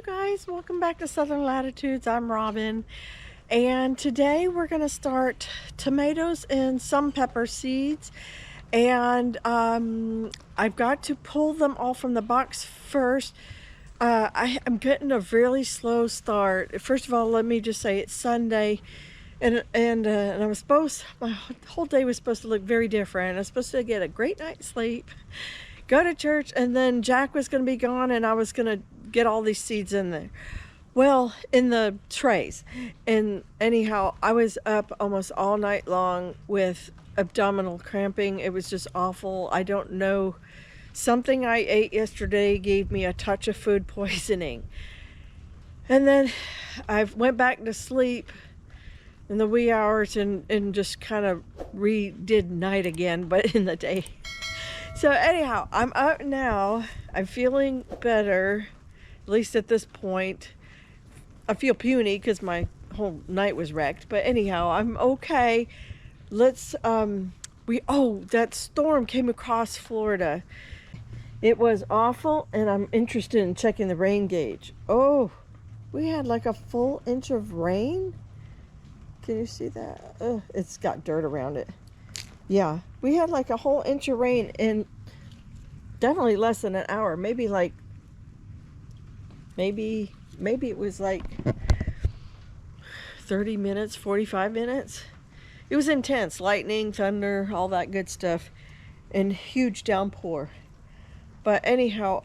you guys, welcome back to Southern Latitudes. I'm Robin, and today we're going to start tomatoes and some pepper seeds. And I've got to pull them all from the box first. I'm getting a really slow start. First of all, let me just say it's Sunday, and I was my whole day was supposed to look very different. I was supposed to get a great night's sleep, go to church, and then Jack was going to be gone, and I was going to get all these seeds in there. Well, in the trays. And anyhow, I was up almost all night long with abdominal cramping. It was just awful. I don't know. Something I ate yesterday gave me a touch of food poisoning. And then I went back to sleep in the wee hours and just kind of redid night again, but in the day. So anyhow, I'm up now. I'm feeling better, at least at this point. I feel puny because my whole night was wrecked, but anyhow, I'm okay. Let's that storm came across Florida. It was awful, and I'm interested in checking the rain gauge. Oh, we had like a full inch of rain. Can you see that? It's got dirt around it. Yeah, we had like a whole inch of rain in definitely less than an hour. Maybe it was like 30 minutes, 45 minutes. It was intense. Lightning, thunder, all that good stuff, and huge downpour. But anyhow,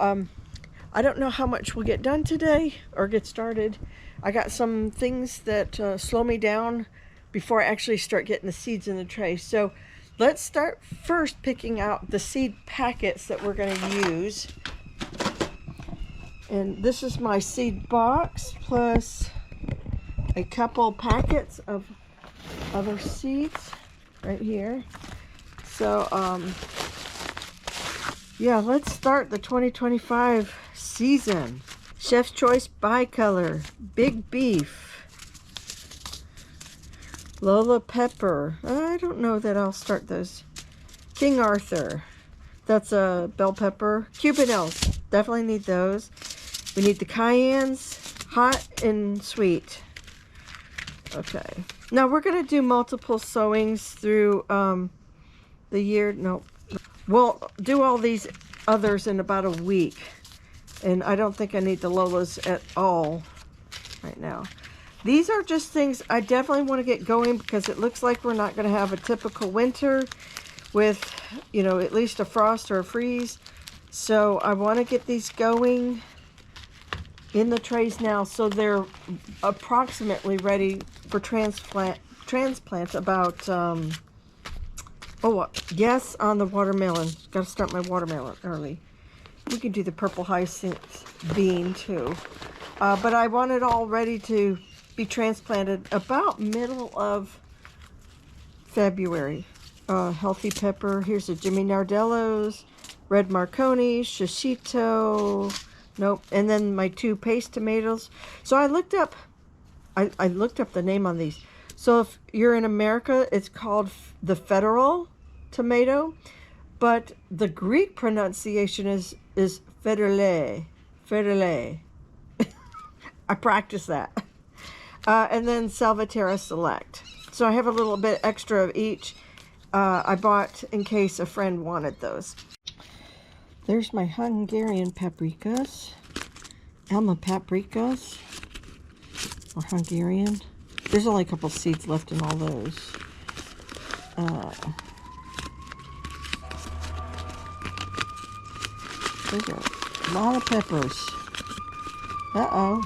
I don't know how much we'll get done today or get started. I got some things that slow me down before I actually start getting the seeds in the tray. So let's start first picking out the seed packets that we're going to use. And this is my seed box plus a couple packets of other seeds right here. So yeah, let's start the 2025 season. Chef's Choice Bicolor, Big Beef, Lola Pepper. I don't know that I'll start those. King Arthur, that's a bell pepper. Cubanelles, definitely need those. We need the cayennes, hot and sweet. Okay. Now we're going to do multiple sowings through the year. No, we'll do all these others in about a week. And I don't think I need the Lolas at all right now. These are just things I definitely want to get going because it looks like we're not going to have a typical winter with, you know, at least a frost or a freeze. So I want to get these going in the trays now so they're approximately ready for transplants about yes, on the watermelon. Got to start my watermelon early. We can do the purple hyacinth bean too, but I want it all ready to be transplanted about middle of February. Healthy pepper, here's a Jimmy Nardello's, red Marconi, shishito. Nope. And then my two paste tomatoes. So I looked up the name on these. So if you're in America, it's called the federal tomato, but the Greek pronunciation is federale. Federale. I practice that. And then Salvatierra Select. So I have a little bit extra of each. I bought in case a friend wanted those. There's my Hungarian paprikas, Alma paprikas, or Hungarian. There's only a couple seeds left in all those. There's a lot of peppers. Uh-oh.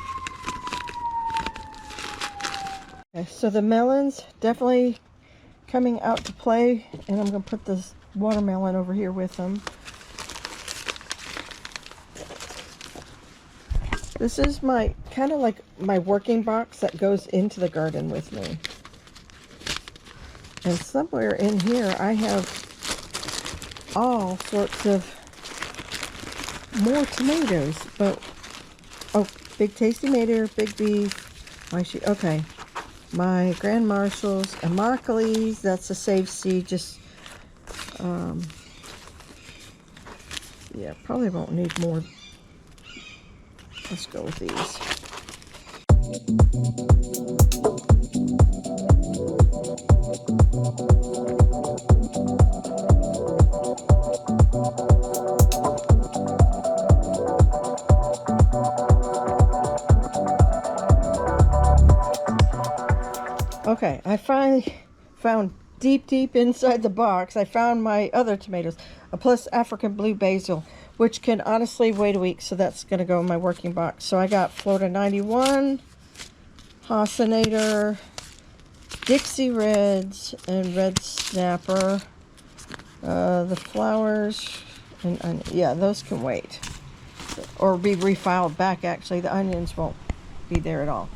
Okay, so the melons definitely coming out to play, and I'm going to put this watermelon over here with them. This is my kind of like my working box that goes into the garden with me. And somewhere in here I have all sorts of more tomatoes. But oh, big tasty tomato, big beef. Okay. My Grand Marshalls, Immokalis, that's a safe seed. Just yeah, probably won't need more Let's go with these. Okay, I finally found deep inside the box, I found my other tomatoes, a plus African blue basil, which can honestly wait a week, so that's going to go in my working box. So I got Florida 91, Hossinator, Dixie Reds, and Red Snapper. The flowers, and yeah, those can wait. Or be refiled back, actually. The onions won't be there at all.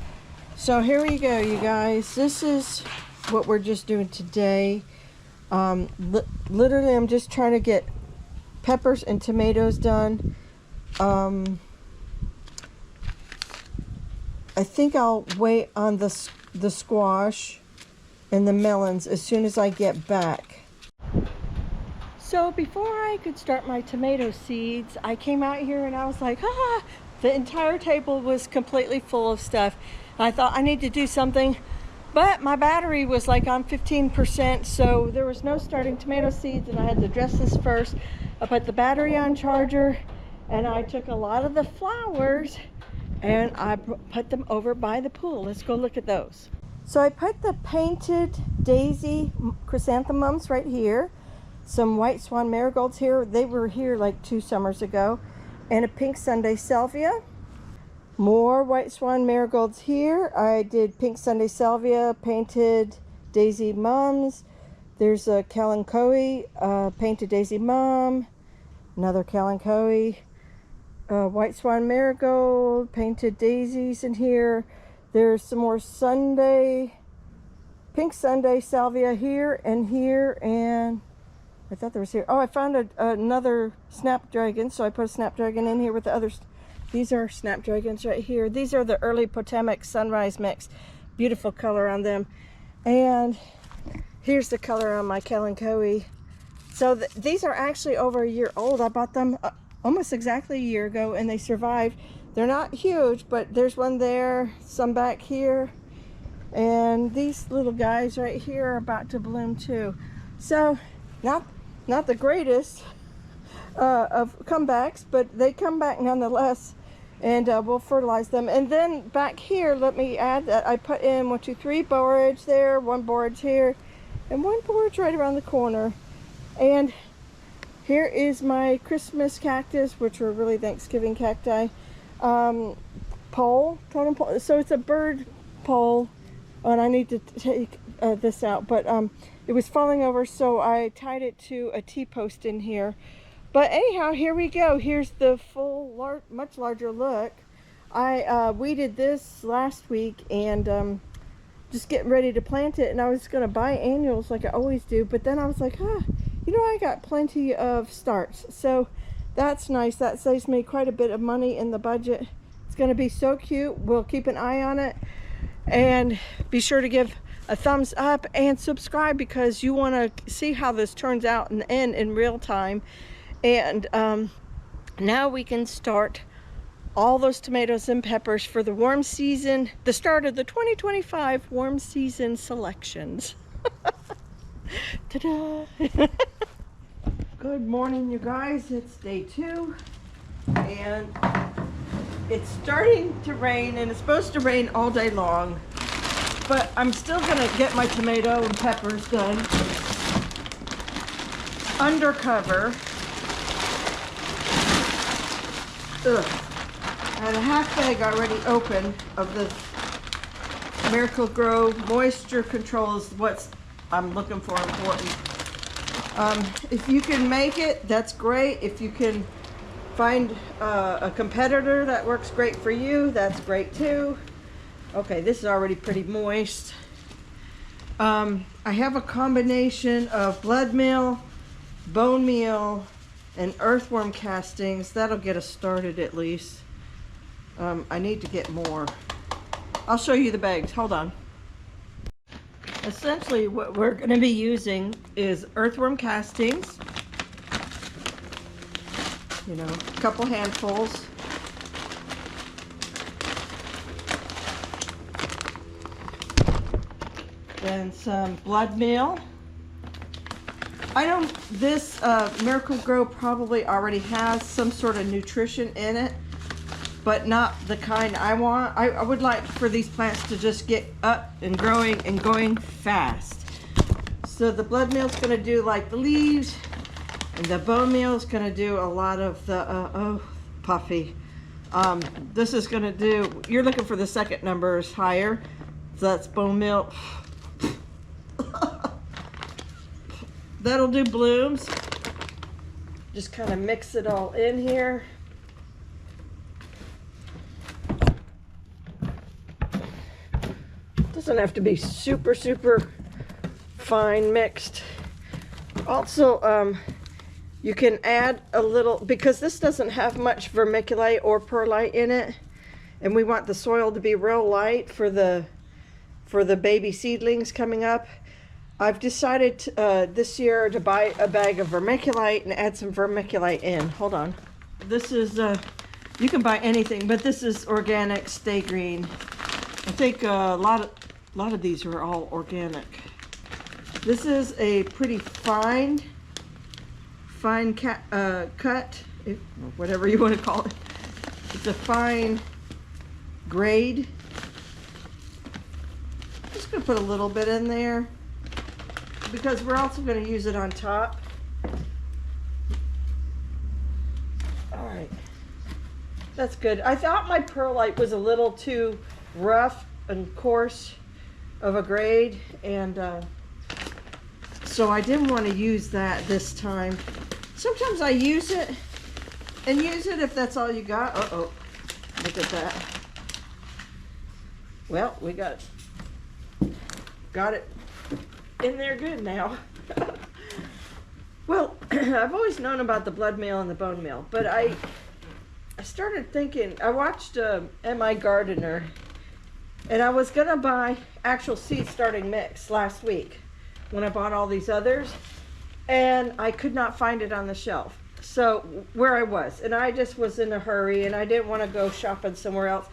So here we go, you guys. This is what we're just doing today. Literally, I'm just trying to get peppers and tomatoes done. I think I'll wait on the squash and the melons as soon as I get back. So before I could start my tomato seeds, I came out here and I was like, the entire table was completely full of stuff. I thought I need to do something, but my battery was like on 15%, so there was no starting tomato seeds, and I had to dress this first. I put the battery on charger, and I took a lot of the flowers and I put them over by the pool. Let's go look at those. So I put the painted daisy chrysanthemums right here, some white swan marigolds here. They were here like 2 summers ago, and a pink Sunday salvia. More white swan marigolds here. I did pink Sunday salvia, painted daisy mums. There's a kalanchoe, painted daisy mum. Another kalanchoe. White swan marigold, painted daisies in here. There's some more Sunday, pink Sunday salvia here, and I thought there was here. Oh, I found another snapdragon, so I put a snapdragon in here with the others. These are snapdragons right here. These are the early Potomac sunrise mix. Beautiful color on them. And here's the color on my kalanchoe. So these are actually over a year old. I bought them almost exactly a year ago, and they survived. They're not huge, but there's one there, some back here. And these little guys right here are about to bloom too. So not the greatest of comebacks, but they come back nonetheless, and we'll fertilize them. And then back here, let me add that I put in 1, 2, 3 borage there, 1 borage here, and 1 borage right around the corner. And here is my Christmas cactus, which are really Thanksgiving cacti, totem pole. So it's a bird pole, and I need to take this out, but it was falling over, so I tied it to a T-post in here. But anyhow, here we go. Here's the full, much larger look. I weeded this last week and just getting ready to plant it, and I was going to buy annuals like I always do, but then I was like, you know, I got plenty of starts, so that's nice. That saves me quite a bit of money in the budget. It's going to be so cute. We'll keep an eye on it, and be sure to give a thumbs up and subscribe, because you want to see how this turns out in the end in real time. And now we can start all those tomatoes and peppers for the warm season, the start of the 2025 warm season selections. Ta-da! Good morning, you guys. It's day 2, and it's starting to rain, and it's supposed to rain all day long, but I'm still gonna get my tomato and peppers done under cover. Ugh. I had a half bag already open of the Miracle Grow moisture control is what I'm looking for important. If you can make it, that's great. If you can find a competitor that works great for you, that's great too. Okay, this is already pretty moist. I have a combination of blood meal, bone meal, and earthworm castings. That'll get us started at least. I need to get more. I'll show you the bags. Hold on. Essentially what we're going to be using is earthworm castings. You know, a couple handfuls. Then some blood meal. This Miracle Grow probably already has some sort of nutrition in it, but not the kind I want. I would like for these plants to just get up and growing and going fast. So the blood meal is going to do like the leaves, and the bone meal is going to do a lot of the, oh, puffy. This is going to do, you're looking for the second numbers higher. So that's bone meal. That'll do blooms. Just kind of mix it all in here. Doesn't have to be super fine mixed. Also, you can add a little, because this doesn't have much vermiculite or perlite in it, and we want the soil to be real light for the baby seedlings coming up. I've decided this year to buy a bag of vermiculite and add some vermiculite in. Hold on. This is, you can buy anything, but this is organic, Stay Green. I think a lot of these are all organic. This is a pretty fine cut, whatever you want to call it. It's a fine grade. I'm just going to put a little bit in there, because we're also going to use it on top. All right, that's good. I thought my perlite was a little too rough and coarse of a grade, and so I didn't want to use that this time. Sometimes I use it if that's all you got. Uh-oh, look at that. Well, we got it in there good now. Well, I've always known about the blood meal and the bone meal, but I started thinking, I watched M.I. Gardener, and I was gonna buy actual seed starting mix last week when I bought all these others, and I could not find it on the shelf. So where I was, and I just was in a hurry, and I didn't want to go shopping somewhere else.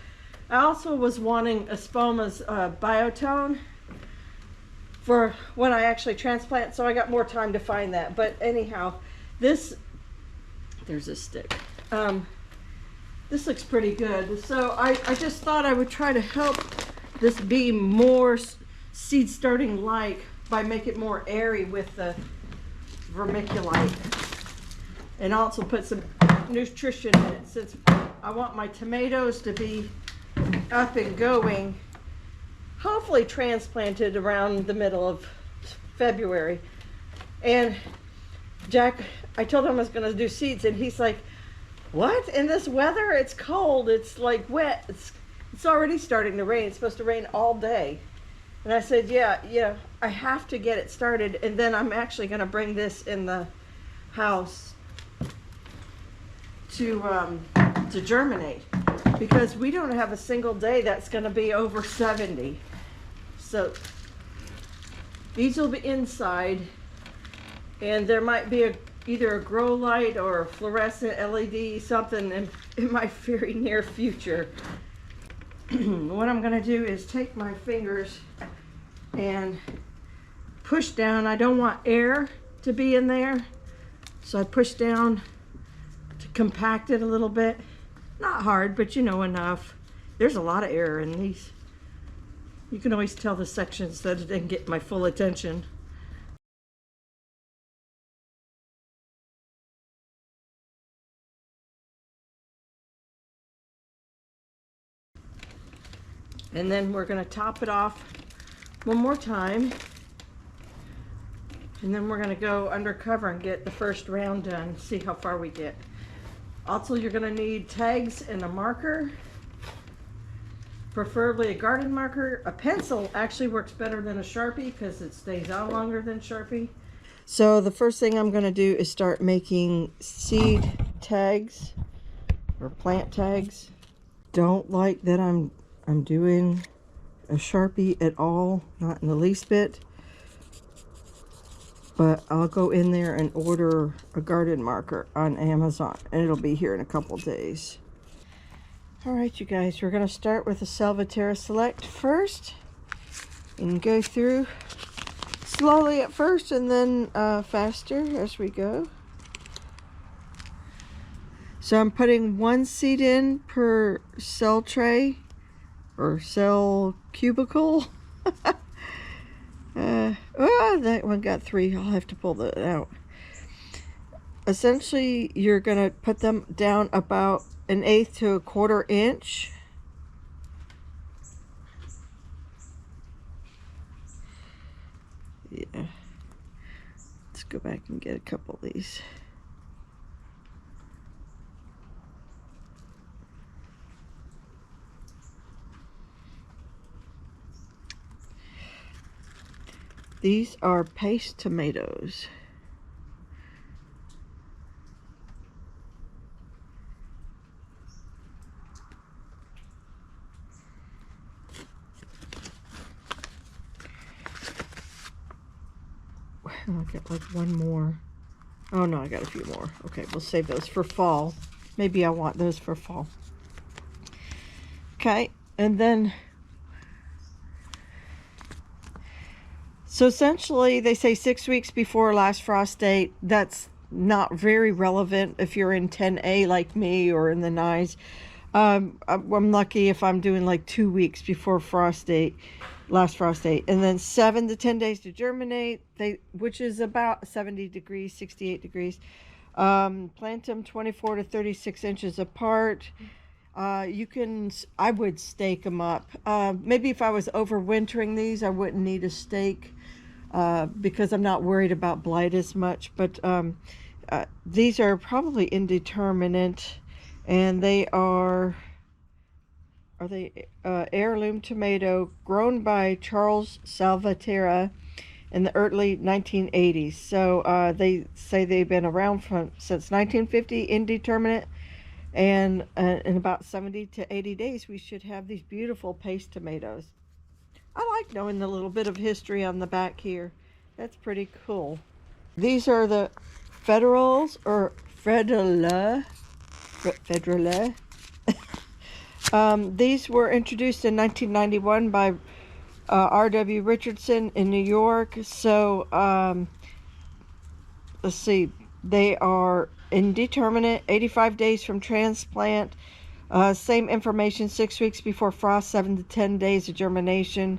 I also was wanting Espoma's Biotone for when I actually transplant, so I got more time to find that. But anyhow, there's a stick. This looks pretty good. So I just thought I would try to help this be more seed starting like by making it more airy with the vermiculite, and also put some nutrition in it, since I want my tomatoes to be up and going, hopefully transplanted around the middle of February. And Jack, I told him I was going to do seeds, and he's like, what? In this weather? It's cold. It's like wet. It's already starting to rain. It's supposed to rain all day. And I said, yeah, I have to get it started, and then I'm actually going to bring this in the house to germinate, because we don't have a single day that's going to be over 70. So these will be inside, and there might be either a grow light or a fluorescent LED, something in my very near future. What I'm going to do is take my fingers and push down. I don't want air to be in there, so I push down to compact it a little bit. Not hard, but you know, enough. There's a lot of air in these. You can always tell the sections that didn't get my full attention. And then we're going to top it off one more time, and then we're going to go undercover and get the first round done, see how far we get. Also, you're going to need tags and a marker, preferably a garden marker. A pencil actually works better than a Sharpie because it stays on longer than Sharpie. So the first thing I'm going to do is start making seed tags or plant tags. Don't like that I'm doing a Sharpie at all, not in the least bit, but I'll go in there and order a garden marker on Amazon, and it'll be here in a couple days. All right, you guys, we're going to start with the Salvatierra Select first, and go through slowly at first and then faster as we go. So I'm putting 1 seed in per cell tray or cell cubicle. Oh, that one got 3. I'll have to pull that out. Essentially, you're going to put them down about 1/8 to 1/4 inch. Yeah. Let's go back and get a couple of these. These are paste tomatoes. I got like 1 more. Oh no, I got a few more. Okay, we'll save those for fall. Maybe I want those for fall. Okay, and then so essentially they say 6 weeks before last frost date. That's not very relevant if you're in 10A like me or in the 9s. I'm lucky if I'm doing like 2 weeks before frost date, last frost date, and then 7 to 10 days to germinate, which is about 70 degrees, 68 degrees. Plant them 24 to 36 inches apart. I would stake them up. Maybe if I was overwintering these, I wouldn't need a stake because I'm not worried about blight as much. But these are probably indeterminate, and they are they heirloom tomato grown by Charles Salvatierra in the early 1980s. So they say they've been around since 1950, indeterminate. And in about 70 to 80 days, we should have these beautiful paste tomatoes. I like knowing the little bit of history on the back here. That's pretty cool. These are the Federals or Federale. These were introduced in 1991 by R.W. Richardson in New York. So let's see. They are indeterminate, 85 days from transplant. Same information, 6 weeks before frost, 7 to 10 days of germination,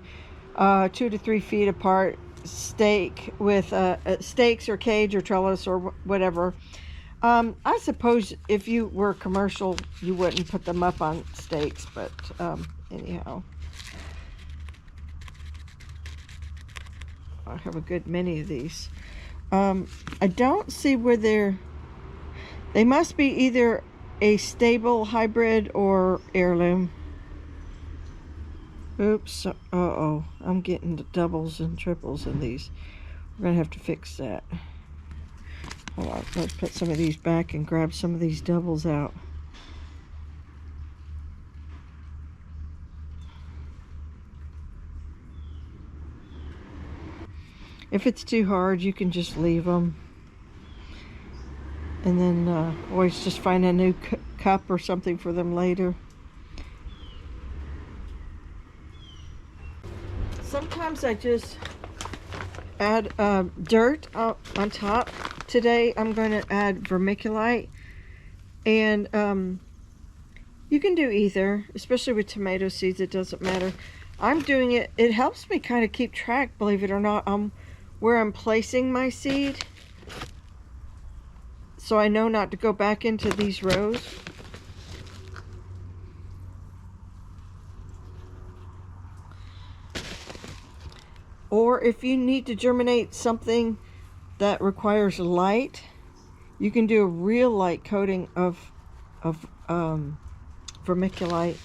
2 to 3 feet apart, stake with stakes or cage or trellis or whatever. I suppose if you were commercial, you wouldn't put them up on stakes, but anyhow. I have a good many of these. I don't see where they must be either a stable hybrid or heirloom. Oops, uh-oh, I'm getting the doubles and triples in these. We're gonna have to fix that. Hold on, let's put some of these back and grab some of these doubles out. If it's too hard, you can just leave them. And then always just find a new cup or something for them later. Sometimes I just add dirt on top. Today I'm going to add vermiculite. And you can do either, especially with tomato seeds, it doesn't matter. I'm doing it, it helps me kind of keep track, believe it or not, where I'm placing my seed. So I know not to go back into these rows. Or if you need to germinate something that requires light, you can do a real light coating of vermiculite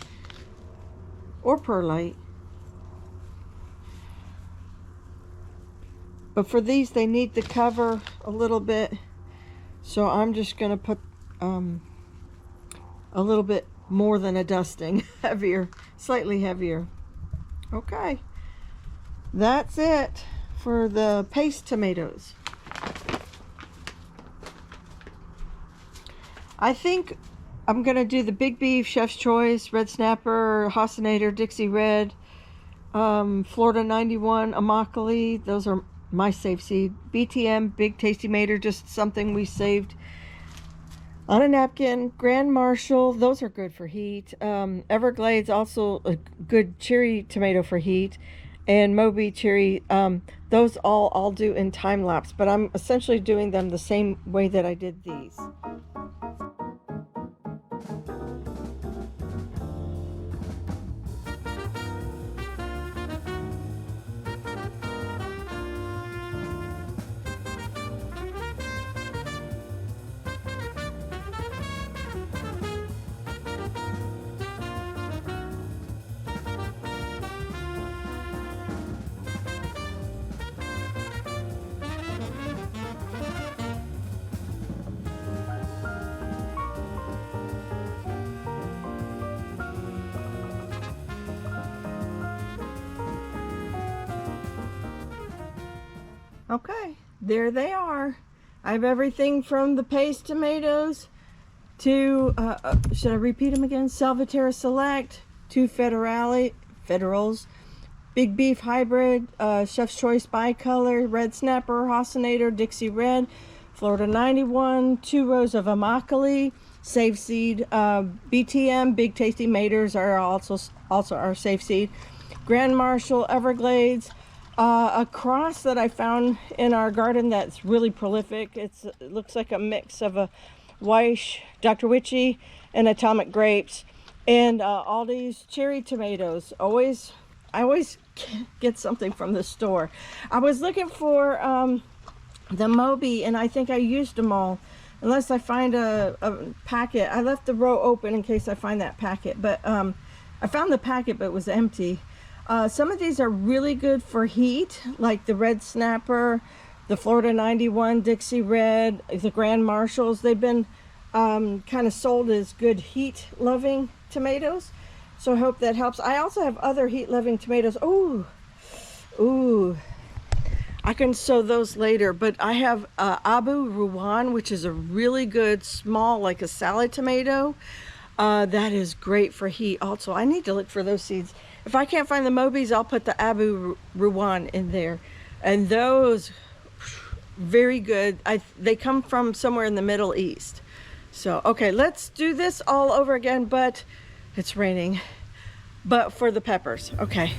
or perlite. But for these, they need to cover a little bit. So I'm just going to put a little bit more than a dusting, heavier, slightly heavier. Okay, that's it for the paste tomatoes. I think I'm going to do the Big Beef, Chef's Choice, Red Snapper, Hossinator, Dixie Red, Florida 91 Immokalee, those are my safe seed. BTM, Big Tasty Mater, just something we saved on a napkin. Grand Marshal, those are good for heat. Everglades, also a good cherry tomato for heat. And Moby cherry, those all I'll do in time lapse, but I'm essentially doing them the same way that I did these. Okay, there they are. I have everything from the paste tomatoes to, should I repeat them again? Salvatore Select, two Federals, Big Beef Hybrid, Chef's Choice Bicolor, Red Snapper, Hossinator, Dixie Red, Florida 91, 2 rows of Immokalee, Safe Seed, BTM, Big Tasty Maters are also our Safe Seed, Grand Marshal, Everglades, a cross that I found in our garden that's really prolific. It looks like a mix of a Weish, Dr. Witchy, and Atomic Grapes, and all these cherry tomatoes. I always get something from the store. I was looking for the Moby, and I think I used them all, unless I find a packet. I left the row open in case I find that packet, but I found the packet, but it was empty. Some of these are really good for heat, like the Red Snapper, the Florida 91, Dixie Red, the Grand Marshals. They've been kind of sold as good heat-loving tomatoes, so I hope that helps. I also have other heat-loving tomatoes. Ooh, I can sow those later, but I have Abu Ruwan, which is a really good small, like a salad tomato. That is great for heat also. I need to look for those seeds. If I can't find the Mobies, I'll put the Abu Ruwan in there. And those, very good. They come from somewhere in the Middle East. So, okay, let's do this all over again, but it's raining. But for the peppers, okay.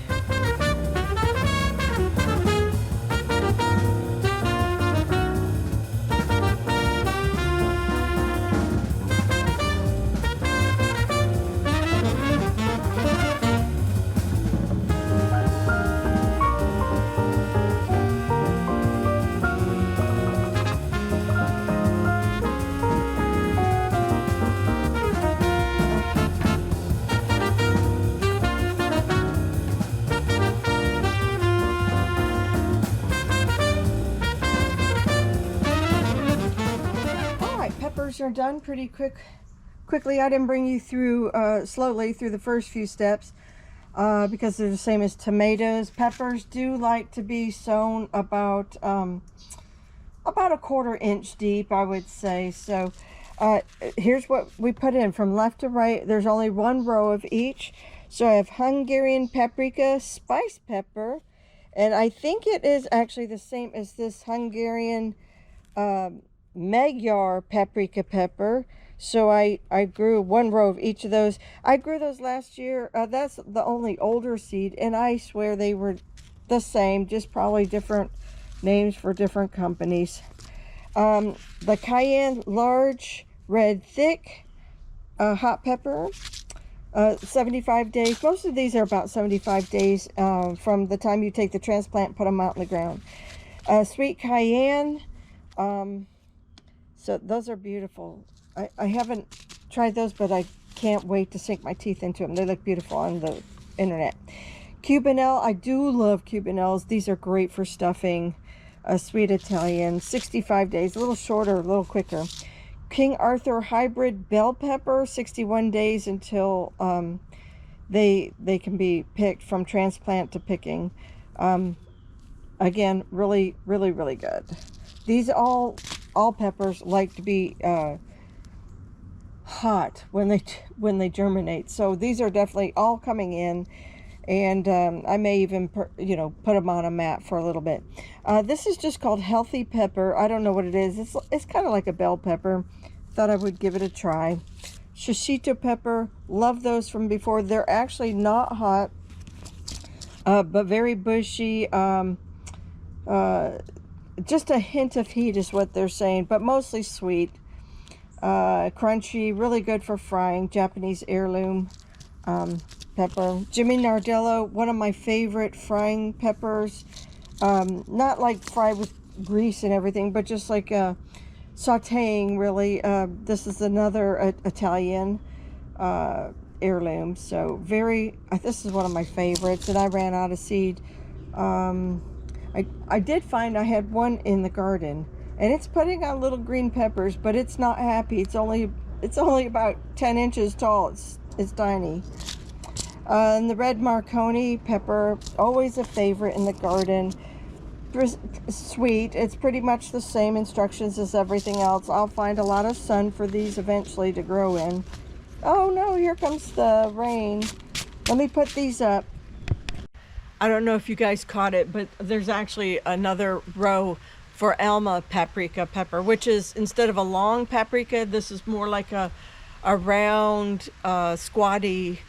Are done pretty quickly. I didn't bring you through slowly through the first few steps because they're the same as tomatoes. Peppers do like to be sown about a 1/4 inch deep, I would say. So here's what we put in from left to right. There's only 1 row of each. So I have Hungarian paprika, spice pepper, and I think it is actually the same as this Hungarian Magyar paprika pepper. So I grew 1 row of each of those. I grew those last year. That's the only older seed, and I swear they were the same, just probably different names for different companies. The cayenne large red thick hot pepper, 75 days. Most of these are about 75 days from the time you take the transplant, put them out in the ground. Sweet cayenne. So those are beautiful. I haven't tried those, but I can't wait to sink my teeth into them. They look beautiful on the internet. Cubanelle, I do love Cubanelles. These are great for stuffing. Sweet Italian, 65 days, a little shorter, a little quicker. King Arthur hybrid bell pepper, 61 days until they can be picked from transplant to picking. Again, really good. These all peppers like to be hot when they germinate, so these are definitely all coming in, And I may even put them on a mat for a little bit. This is just called healthy pepper. I don't know what it is. It's kind of like a bell pepper. Thought I would give it a try. Shishito pepper, love those from before. They're actually not hot, but very bushy. Just a hint of heat is what they're saying, but mostly sweet. Crunchy, really good for frying. Japanese heirloom pepper. Jimmy Nardello, one of my favorite frying peppers. Not like fried with grease and everything, but just like sauteing, really. This is another Italian heirloom, so this is one of my favorites, and I ran out of seed. I did find I had one in the garden, and it's putting on little green peppers, but it's not happy. It's only about 10 inches tall. It's tiny. And the red Marconi pepper, always a favorite in the garden. Sweet. It's pretty much the same instructions as everything else. I'll find a lot of sun for these eventually to grow in. Oh no, here comes the rain. Let me put these up. I don't know if you guys caught it, but there's actually another row for Alma paprika pepper, which is, instead of a long paprika, this is more like a round squatty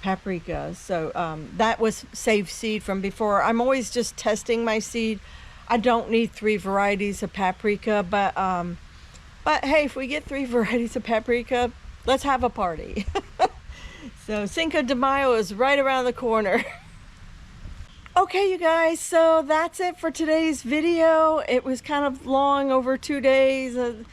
paprika. So that was saved seed from before. I'm always just testing my seed. I don't need 3 varieties of paprika, but hey, if we get 3 varieties of paprika, let's have a party. So Cinco de Mayo is right around the corner. Okay, you guys, so that's it for today's video. It was kind of long, over 2 days. I don't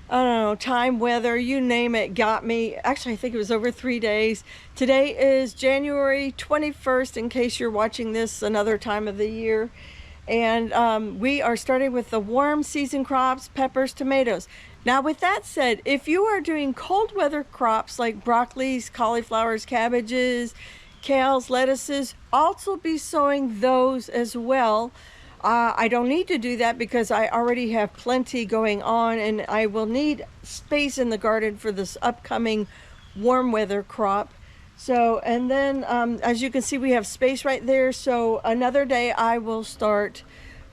know, time, weather, you name it, got me. Actually, I think it was over 3 days. Today is January 21st, in case you're watching this another time of the year. And we are starting with the warm season crops, peppers, tomatoes. Now, with that said, if you are doing cold weather crops like broccolis, cauliflowers, cabbages, kales, lettuces, also be sowing those as well. I don't need to do that because I already have plenty going on, and I will need space in the garden for this upcoming warm weather crop. So, and then as you can see, we have space right there. So another day I will start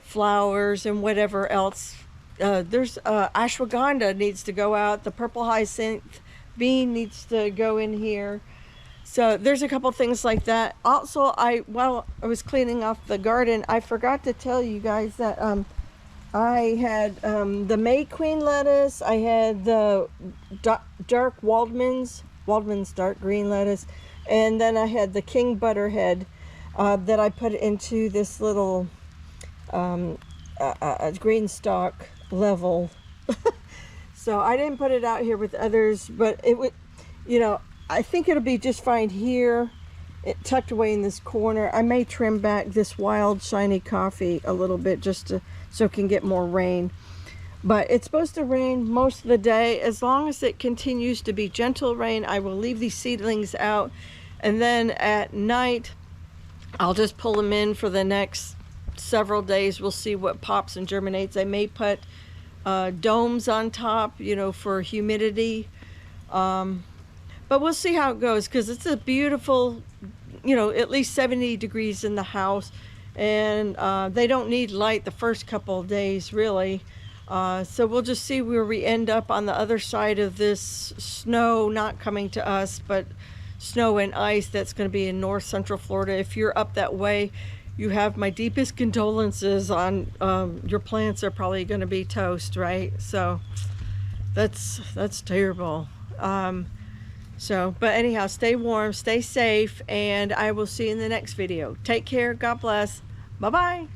flowers and whatever else. There's ashwagandha needs to go out. The purple hyacinth bean needs to go in here. So there's a couple things like that. Also, while I was cleaning off the garden, I forgot to tell you guys that I had the May Queen lettuce. I had the dark Waldman's dark green lettuce, and then I had the King Butterhead that I put into this little green stalk level. So I didn't put it out here with others, but it would, I think it'll be just fine here, tucked away in this corner. I may trim back this wild shiny coffee a little bit just so it can get more rain. But it's supposed to rain most of the day. As long as it continues to be gentle rain, I will leave these seedlings out. And then at night, I'll just pull them in for the next several days. We'll see what pops and germinates. I may put domes on top, for humidity. But we'll see how it goes, because it's a beautiful, at least 70 degrees in the house. And they don't need light the first couple of days, really. So we'll just see where we end up on the other side of this snow, not coming to us, but snow and ice that's going to be in north central Florida. If you're up that way, you have my deepest condolences on your plants are probably going to be toast, right? So that's terrible. But anyhow, stay warm, stay safe, and I will see you in the next video. Take care. God bless. Bye-bye.